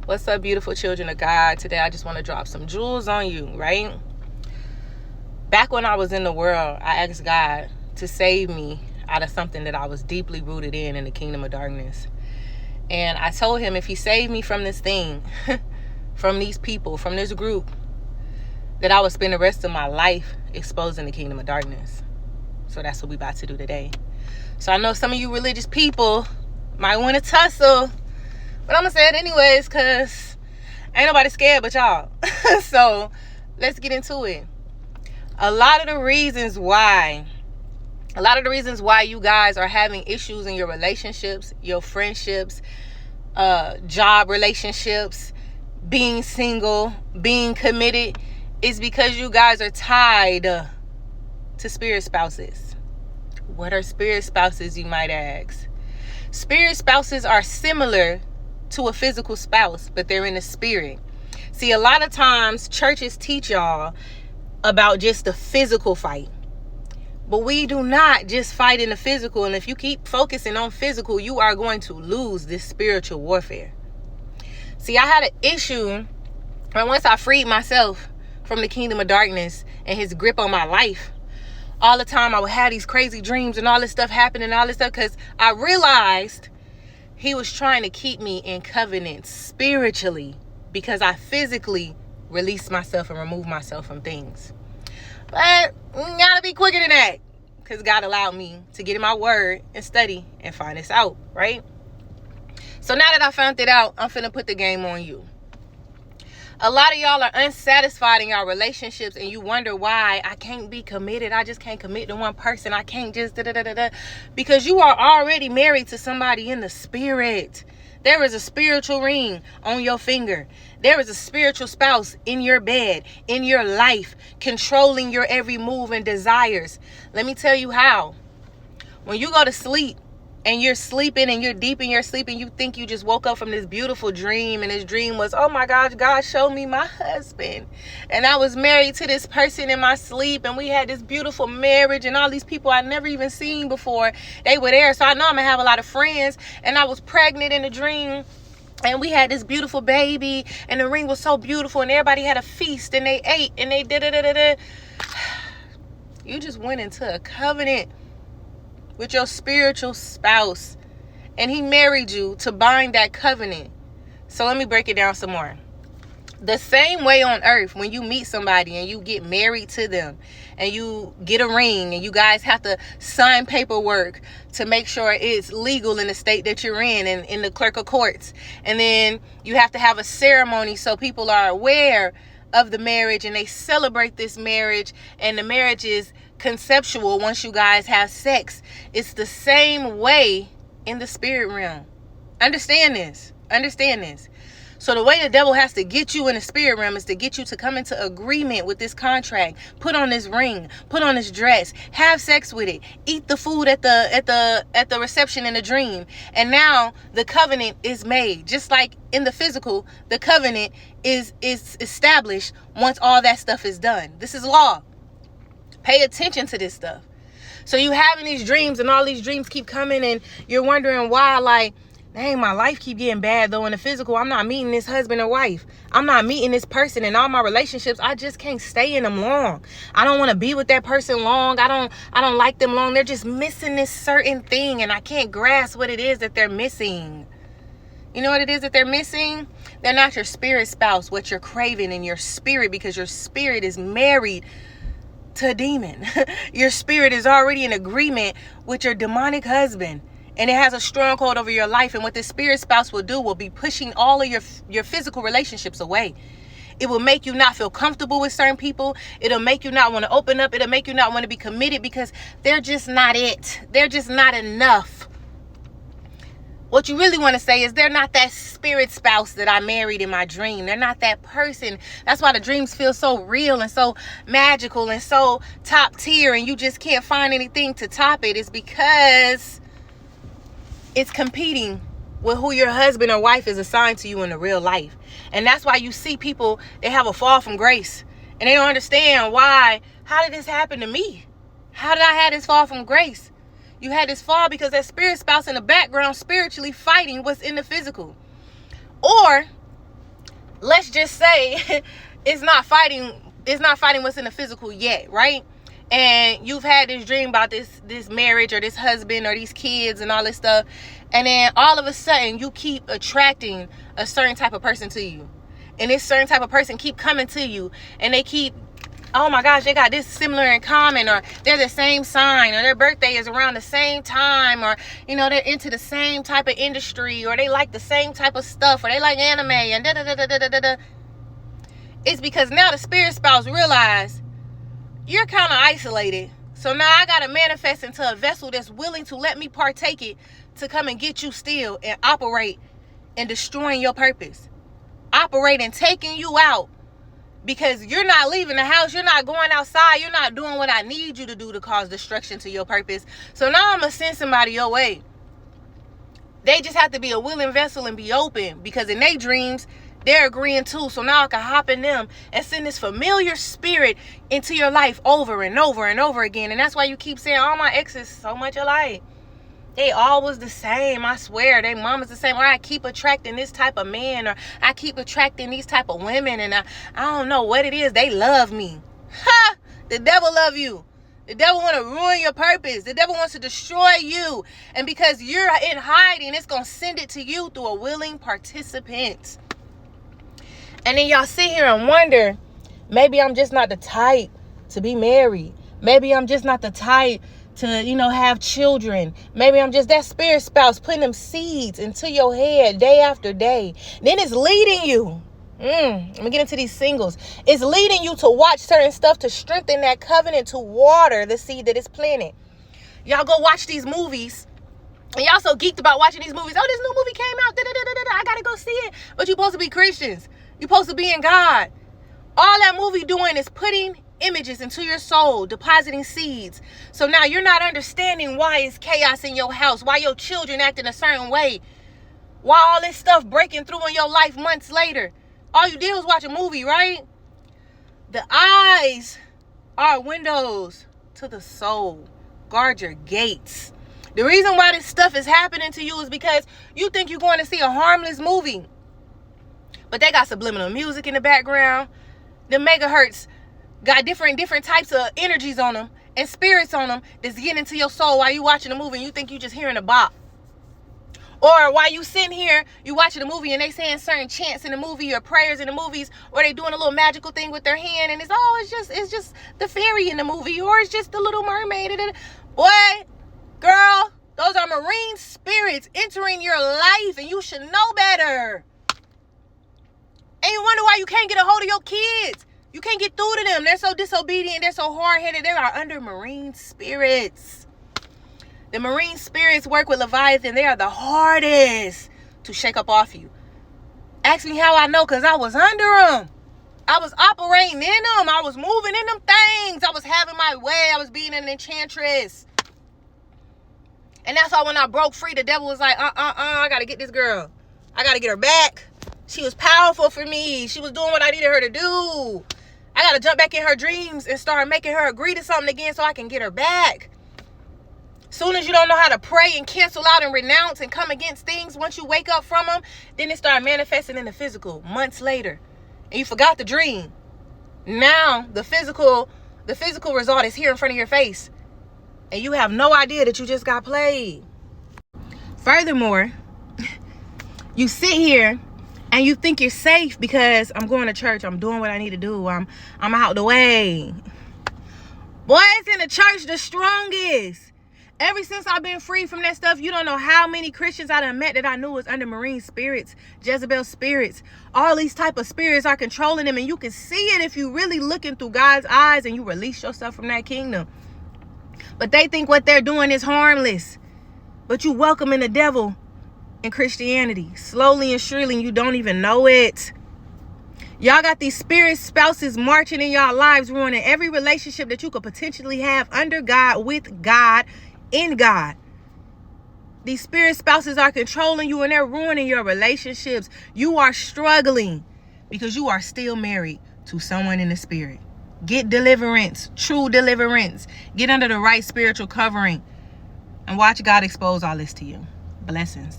What's up, beautiful children of God? Today I just want to drop some jewels on you, right? Back when I was in the world, I asked God to save me out of something that I was deeply rooted in the kingdom of darkness. And I told him if he saved me from this thing, from these people, from this group, that I would spend the rest of my life exposing the kingdom of darkness. So that's what we about to do today. So I know some of you religious people might want to tussle, but I'm going to say it anyways because ain't nobody scared but y'all. So let's get into it. A lot of the reasons why you guys are having issues in your relationships, your friendships, job relationships, being single, being committed, is because you guys are tied to spirit spouses. What are spirit spouses, you might ask? Spirit spouses are similar to a physical spouse, but they're in the spirit. See, a lot of times churches teach y'all about just the physical fight. But we do not just fight in the physical. And if you keep focusing on physical, you are going to lose this spiritual warfare. See, I had an issue, and once I freed myself from the kingdom of darkness and his grip on my life, all the time I would have these crazy dreams and all this stuff happening, all this stuff, because I realized he was trying to keep me in covenant spiritually because I physically released myself and removed myself from things. But you gotta be quicker than that, because God allowed me to get in my word and study and find this out, right? So now that I found it out, I'm finna put the game on you. A lot of y'all are unsatisfied in your relationships and you wonder why I can't be committed. I just can't commit to one person. I can't just because you are already married to somebody in the spirit. There is a spiritual ring on your finger. There is a spiritual spouse in your bed, in your life, controlling your every move and desires. Let me tell you how. When you go to sleep and you're sleeping and you're deep in your sleep and you think you just woke up from this beautiful dream, and this dream was, oh my gosh, God showed me my husband. And I was married to this person in my sleep and we had this beautiful marriage and all these people I'd never even seen before, they were there. So I know I'm gonna have a lot of friends, and I was pregnant in the dream. And we had this beautiful baby and the ring was so beautiful and everybody had a feast and they ate and they did. You just went into a covenant with your spiritual spouse and he married you to bind that covenant. So let me break it down some more. The same way on earth, when you meet somebody and you get married to them and you get a ring and you guys have to sign paperwork to make sure it's legal in the state that you're in and in the clerk of courts. And then you have to have a ceremony so people are aware of the marriage and they celebrate this marriage, and the marriage is conceptual once you guys have sex. It's the same way in the spirit realm. Understand this. So the way the devil has to get you in the spirit realm is to get you to come into agreement with this contract, put on this ring, put on this dress, have sex with it, eat the food at the reception in the dream. And now the covenant is made. Just like in the physical, the covenant is established once all that stuff is done. This is law. Pay attention to this stuff. So you having these dreams and all these dreams keep coming and you're wondering why, like, dang, my life keep getting bad though in the physical. I'm not meeting this husband or wife. I'm not meeting this person in all my relationships. I just can't stay in them long. I don't want to be with that person long. I don't like them long. They're just missing this certain thing and I can't grasp what it is that they're missing. You know what it is that they're missing? They're not your spirit spouse, what you're craving in your spirit, because your spirit is married to a demon. Your spirit is already in agreement with your demonic husband. And it has a stronghold over your life. And what this spirit spouse will do will be pushing all of your physical relationships away. It will make you not feel comfortable with certain people. It'll make you not want to open up. It'll make you not want to be committed because they're just not it. They're just not enough. What you really want to say is they're not that spirit spouse that I married in my dream. They're not that person. That's why the dreams feel so real and so magical and so top tier, and you just can't find anything to top it. It's because it's competing with who your husband or wife is assigned to you in the real life. And that's why you see people, they have a fall from grace and they don't understand why. How did this happen to me? How did I have this fall from grace? You had this fall because that spirit spouse in the background spiritually fighting what's in the physical. Or just say it's not fighting what's in the physical yet, right? And you've had this dream about this marriage or this husband or these kids and all this stuff, and then all of a sudden you keep attracting a certain type of person to you, and this certain type of person keep coming to you, and they keep, oh my gosh, they got this similar in common, or they're the same sign, or their birthday is around the same time, or they're into the same type of industry, or they like the same type of stuff, or they like anime and da da da da da da da. It's because now the spirit spouse realize you're kind of isolated. So now I got to manifest into a vessel that's willing to let me partake it to come and get you still and operate in destroying your purpose. Operate and taking you out because you're not leaving the house. You're not going outside. You're not doing what I need you to do to cause destruction to your purpose. So now I'm going to send somebody your way. They just have to be a willing vessel and be open, because in their dreams, they're agreeing too. So now I can hop in them and send this familiar spirit into your life over and over and over again. And that's why you keep saying, all my exes so much alike. They all was the same. I swear, they mama's the same. Or I keep attracting this type of man, or I keep attracting these type of women, and I don't know what it is. They love me. Ha! The devil love you. The devil want to ruin your purpose. The devil wants to destroy you. And because you're in hiding, it's going to send it to you through a willing participant. And then y'all sit here and wonder, maybe I'm just not the type to be married. Maybe I'm just not the type to, have children. Maybe I'm just that spirit spouse putting them seeds into your head day after day. Then it's leading you. Let me get into these singles. It's leading you to watch certain stuff to strengthen that covenant, to water the seed that is planted. Y'all go watch these movies. And y'all so geeked about watching these movies. Oh, this new movie came out. I got to go see it. But you're supposed to be Christians. You're supposed to be in God. All that movie doing is putting images into your soul, depositing seeds. So now you're not understanding why it's chaos in your house, why your children acting a certain way, why all this stuff breaking through in your life months later. All you did was watch a movie, right? The eyes are windows to the soul. Guard your gates. The reason why this stuff is happening to you is because you think you're going to see a harmless movie. But they got subliminal music in the background. The megahertz got different types of energies on them and spirits on them that's getting into your soul while you watching the movie and you think you just hearing a bop. Or while you sitting here, you watching the movie and they saying certain chants in the movie or prayers in the movies, or they doing a little magical thing with their hand, and it's just the fairy in the movie, or it's just the Little Mermaid. Boy, girl, those are marine spirits entering your life, and you should know better. And you wonder why you can't get a hold of your kids. You can't get through to them. They're so disobedient. They're so hard-headed. They are under marine spirits. The marine spirits work with Leviathan. They are the hardest to shake up off you. Ask me how I know, because I was under them. I was operating in them. I was moving in them things. I was having my way. I was being an enchantress. And that's why when I broke free, the devil was like, I got to get this girl. I got to get her back. She was powerful for me. She was doing what I needed her to do. I got to jump back in her dreams and start making her agree to something again so I can get her back. Soon as you don't know how to pray and cancel out and renounce and come against things, once you wake up from them, then it started manifesting in the physical months later. And you forgot the dream. Now the physical result is here in front of your face. And you have no idea that you just got played. Furthermore, you sit here and you think you're safe because I'm going to church. I'm doing what I need to do. I'm out the way. Boy, it's in the church the strongest. Ever since I've been free from that stuff, you don't know how many Christians I done met that I knew was under marine spirits, Jezebel spirits. All these type of spirits are controlling them, and you can see it if you really looking through God's eyes and you release yourself from that kingdom. But they think what they're doing is harmless. But you welcoming the devil in Christianity. Slowly and surely, you don't even know it. Y'all got these spirit spouses marching in y'all lives, ruining every relationship that you could potentially have under God, with God, in God. These spirit spouses are controlling you and they're ruining your relationships. You are struggling because you are still married to someone in the spirit. Get deliverance, true deliverance. Get under the right spiritual covering and watch God expose all this to you. Blessings.